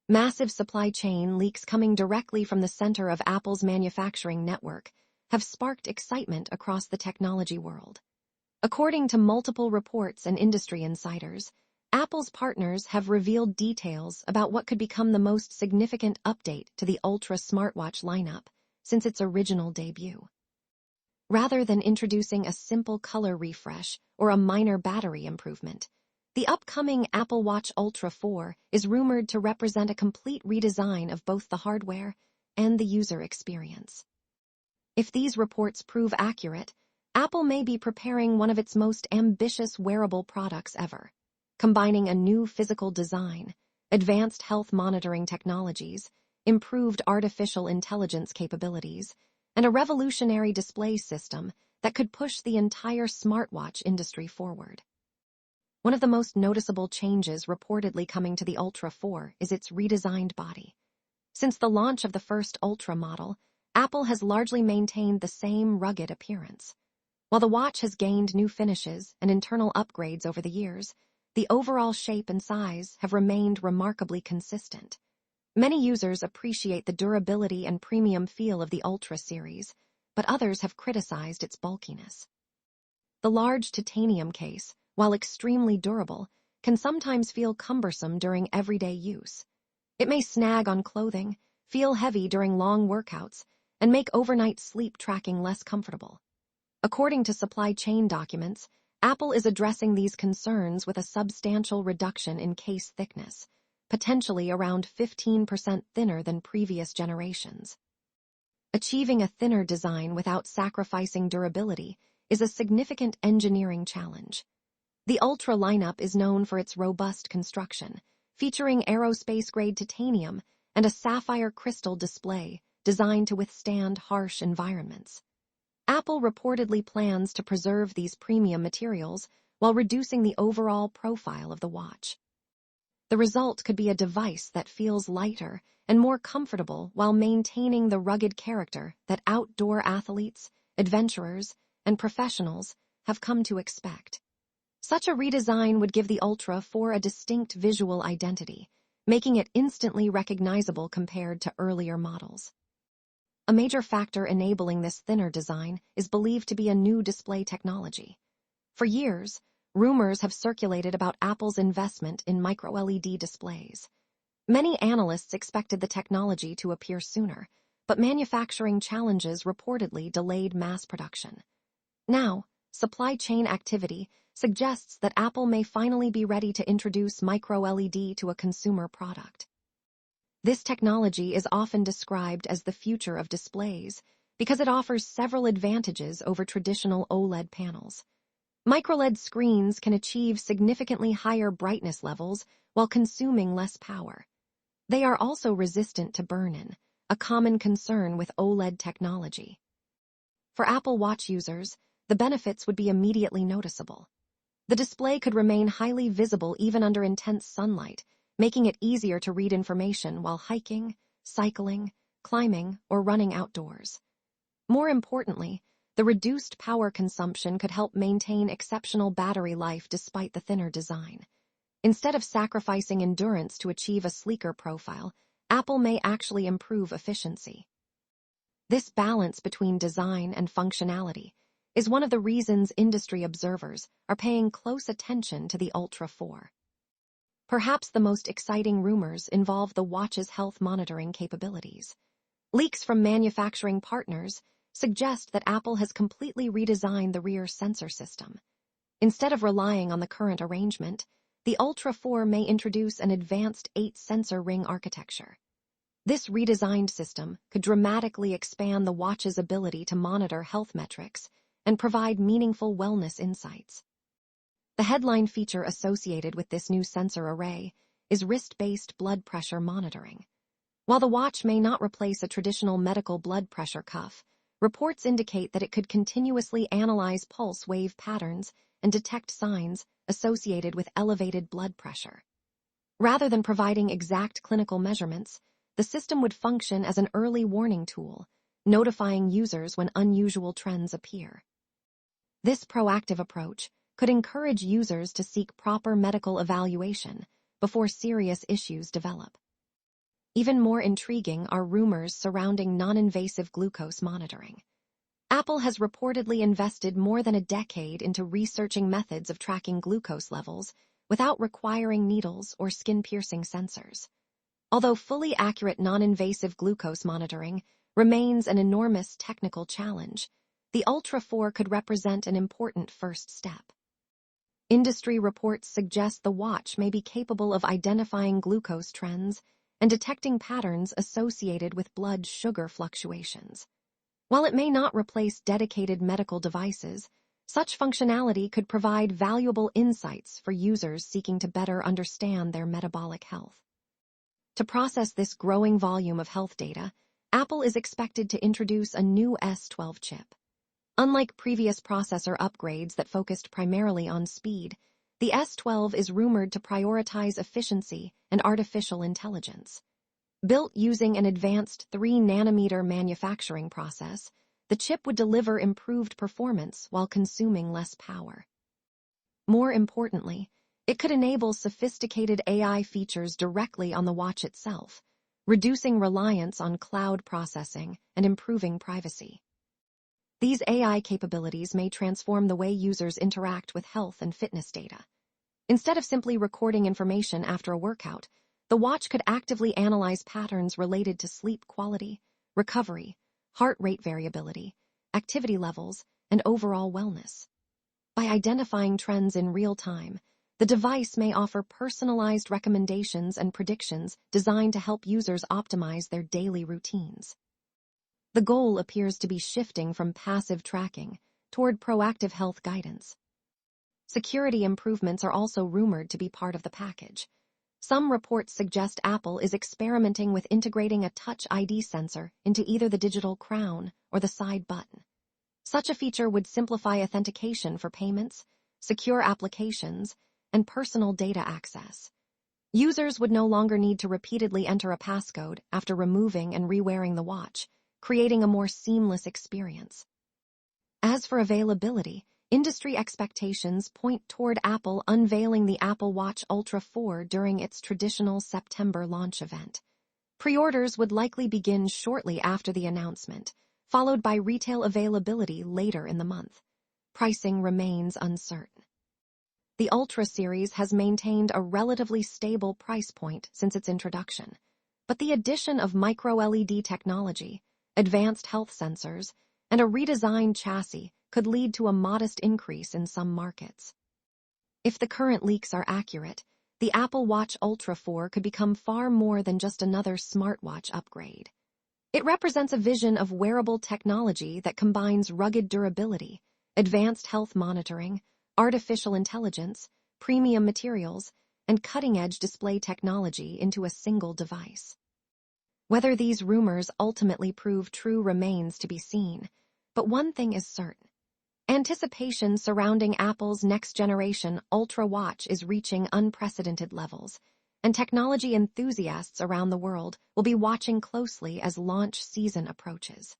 Massive supply chain leaks coming directly from the center of Apple's manufacturing network have sparked excitement across the technology world. According to multiple reports and industry insiders, Apple's partners have revealed details about what could become the most significant update to the Ultra smartwatch lineup since its original debut. Rather than introducing a simple color refresh or a minor battery improvement, the upcoming Apple Watch Ultra 4 is rumored to represent a complete redesign of both the hardware and the user experience. If these reports prove accurate, Apple may be preparing one of its most ambitious wearable products ever, combining a new physical design, advanced health monitoring technologies, improved artificial intelligence capabilities, and a revolutionary display system that could push the entire smartwatch industry forward. One of the most noticeable changes reportedly coming to the Ultra 4 is its redesigned body. Since the launch of the first Ultra model, Apple has largely maintained the same rugged appearance. While the watch has gained new finishes and internal upgrades over the years, the overall shape and size have remained remarkably consistent. Many users appreciate the durability and premium feel of the Ultra series, but others have criticized its bulkiness. The large titanium case, while extremely durable, can sometimes feel cumbersome during everyday use. It may snag on clothing, feel heavy during long workouts, and make overnight sleep tracking less comfortable. According to supply chain documents, Apple is addressing these concerns with a substantial reduction in case thickness, potentially around 15% thinner than previous generations. Achieving a thinner design without sacrificing durability is a significant engineering challenge. The Ultra lineup is known for its robust construction, featuring aerospace-grade titanium and a sapphire crystal display designed to withstand harsh environments. Apple reportedly plans to preserve these premium materials while reducing the overall profile of the watch. The result could be a device that feels lighter and more comfortable while maintaining the rugged character that outdoor athletes, adventurers, and professionals have come to expect. Such a redesign would give the Ultra 4 a distinct visual identity, making it instantly recognizable compared to earlier models. A major factor enabling this thinner design is believed to be a new display technology. For years, rumors have circulated about Apple's investment in micro-LED displays. Many analysts expected the technology to appear sooner, but manufacturing challenges reportedly delayed mass production. Now, supply chain activity suggests that Apple may finally be ready to introduce micro-LED to a consumer product. This technology is often described as the future of displays because it offers several advantages over traditional OLED panels. MicroLED screens can achieve significantly higher brightness levels while consuming less power. They are also resistant to burn-in, a common concern with OLED technology. For Apple Watch users, the benefits would be immediately noticeable. The display could remain highly visible even under intense sunlight, making it easier to read information while hiking, cycling, climbing, or running outdoors. More importantly, the reduced power consumption could help maintain exceptional battery life despite the thinner design. Instead of sacrificing endurance to achieve a sleeker profile, Apple may actually improve efficiency. This balance between design and functionality is one of the reasons industry observers are paying close attention to the Ultra 4. Perhaps the most exciting rumors involve the watch's health monitoring capabilities. Leaks from manufacturing partners suggest that Apple has completely redesigned the rear sensor system. Instead of relying on the current arrangement, the Ultra 4 may introduce an advanced 8-sensor ring architecture. This redesigned system could dramatically expand the watch's ability to monitor health metrics and provide meaningful wellness insights. The headline feature associated with this new sensor array is wrist-based blood pressure monitoring. While the watch may not replace a traditional medical blood pressure cuff, reports indicate that it could continuously analyze pulse wave patterns and detect signs associated with elevated blood pressure. Rather than providing exact clinical measurements, the system would function as an early warning tool, notifying users when unusual trends appear. This proactive approach could encourage users to seek proper medical evaluation before serious issues develop. Even more intriguing are rumors surrounding non-invasive glucose monitoring. Apple has reportedly invested more than a decade into researching methods of tracking glucose levels without requiring needles or skin-piercing sensors. Although fully accurate non-invasive glucose monitoring remains an enormous technical challenge, the Ultra 4 could represent an important first step. Industry reports suggest the watch may be capable of identifying glucose trends and detecting patterns associated with blood sugar fluctuations. While it may not replace dedicated medical devices, such functionality could provide valuable insights for users seeking to better understand their metabolic health. To process this growing volume of health data, Apple is expected to introduce a new S12 chip. Unlike previous processor upgrades that focused primarily on speed, the S12 is rumored to prioritize efficiency and artificial intelligence. Built using an advanced 3-nanometer manufacturing process, the chip would deliver improved performance while consuming less power. More importantly, it could enable sophisticated AI features directly on the watch itself, reducing reliance on cloud processing and improving privacy. These AI capabilities may transform the way users interact with health and fitness data. Instead of simply recording information after a workout, the watch could actively analyze patterns related to sleep quality, recovery, heart rate variability, activity levels, and overall wellness. By identifying trends in real time, the device may offer personalized recommendations and predictions designed to help users optimize their daily routines. The goal appears to be shifting from passive tracking toward proactive health guidance. Security improvements are also rumored to be part of the package. Some reports suggest Apple is experimenting with integrating a Touch ID sensor into either the digital crown or the side button. Such a feature would simplify authentication for payments, secure applications, and personal data access. Users would no longer need to repeatedly enter a passcode after removing and re-wearing the watch, creating a more seamless experience. As for availability, industry expectations point toward Apple unveiling the Apple Watch Ultra 4 during its traditional September launch event. Pre-orders would likely begin shortly after the announcement, followed by retail availability later in the month. Pricing remains uncertain. The Ultra series has maintained a relatively stable price point since its introduction, but the addition of micro-LED technology, advanced health sensors, and a redesigned chassis could lead to a modest increase in some markets. If the current leaks are accurate, the Apple Watch Ultra 4 could become far more than just another smartwatch upgrade. It represents a vision of wearable technology that combines rugged durability, advanced health monitoring, artificial intelligence, premium materials, and cutting-edge display technology into a single device. Whether these rumors ultimately prove true remains to be seen, but one thing is certain. Anticipation surrounding Apple's next-generation Ultra watch is reaching unprecedented levels, and technology enthusiasts around the world will be watching closely as launch season approaches.